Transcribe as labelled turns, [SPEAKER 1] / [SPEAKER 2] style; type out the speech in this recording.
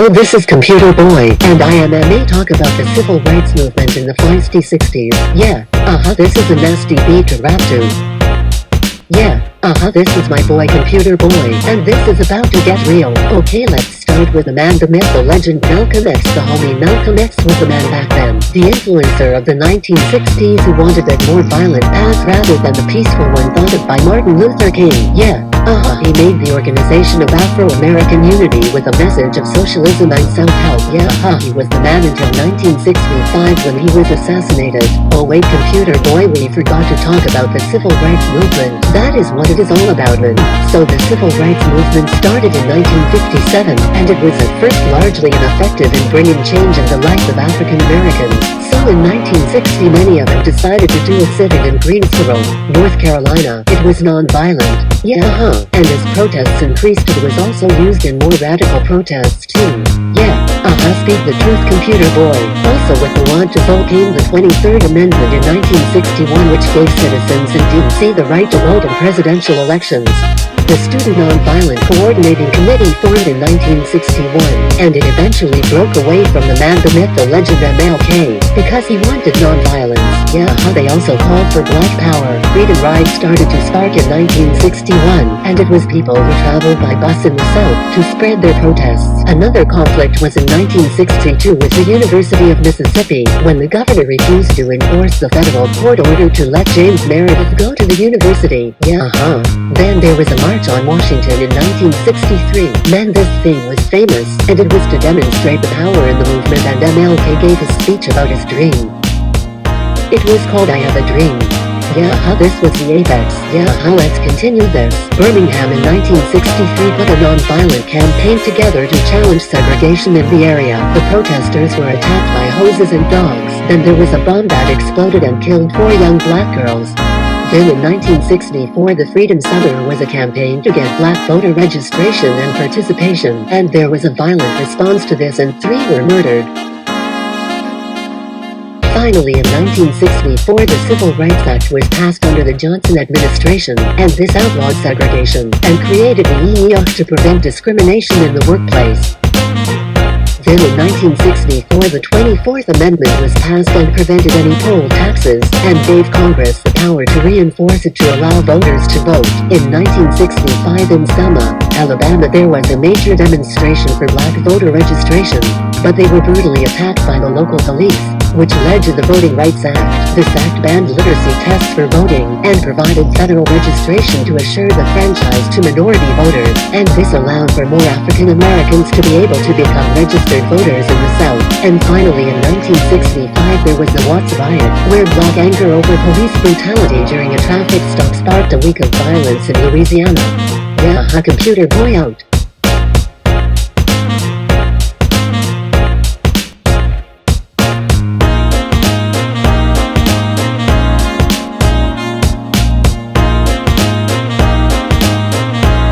[SPEAKER 1] Hello, this is Computer Boy, and I may talk about the civil rights movement in the feisty 60s. Yeah, this is a nasty beat to rap to. Yeah, this is my boy Computer Boy, and this is about to get real. Okay, let's start with the man, the myth, the legend, Malcolm X. The homie Malcolm X was the man back then, the influencer of the 1960s who wanted a more violent path rather than the peaceful one thought of by Martin Luther King. Yeah, he made the Organization of Afro-American Unity with a message of socialism and self-help. Yeah, he was the man until 1965 when he was assassinated. Oh wait, Computer Boy, we forgot to talk about the civil rights movement. That is what it is all about, man. So the civil rights movement started in 1957, and it was at first largely ineffective in bringing change in the life of African Americans. So in 1960, many of them decided to do a sit-in in Greensboro, North Carolina. It was non-violent. Yeah, and as protests increased, it was also used in more radical protests too. Yeah, speak the truth, Computer Boy. Also with the want to vote came the 23rd Amendment in 1961, which gave citizens in D.C. the right to vote in presidential elections. The Student Nonviolent Coordinating Committee formed in 1961, and it eventually broke away from the man, the myth, the legend MLK, because he wanted nonviolence. Yeah, they also called for Black Power. Freedom rides started to spark in 1961, and it was people who traveled by bus in the South to spread their protests. Another conflict was in 1962 with the University of Mississippi, when the governor refused to enforce the federal court order to let James Meredith go to the university. Yeah, Then there was a march on Washington in 1963. Man, this thing was famous, and it was to demonstrate the power in the movement, and MLK gave a speech about his dream. It was called I Have a Dream. Yeah, this was the apex. Yeah, let's continue this. Birmingham in 1963 put a non-violent campaign together to challenge segregation in the area. The protesters were attacked by hoses and dogs. Then there was a bomb that exploded and killed 4 young black girls. Then in 1964, the Freedom Summer was a campaign to get black voter registration and participation, and there was a violent response to this and 3 were murdered. Finally, in 1964, the Civil Rights Act was passed under the Johnson administration, and this outlawed segregation, and created the EEO to prevent discrimination in the workplace. Then in 1964, the 24th Amendment was passed and prevented any poll taxes, and gave Congress the power to reinforce it to allow voters to vote. In 1965 in Selma, Alabama, there was a major demonstration for black voter registration, but they were brutally attacked by the local police, which led to the Voting Rights Act. This act banned literacy tests for voting, and provided federal registration to assure the franchise to minority voters, and this allowed for more African Americans to be able to become registered voters in the South. And finally, in 1965, there was the Watts riot, where black anger over police brutality during a traffic stop sparked a week of violence in Louisiana. Yeah, Computer Boy out.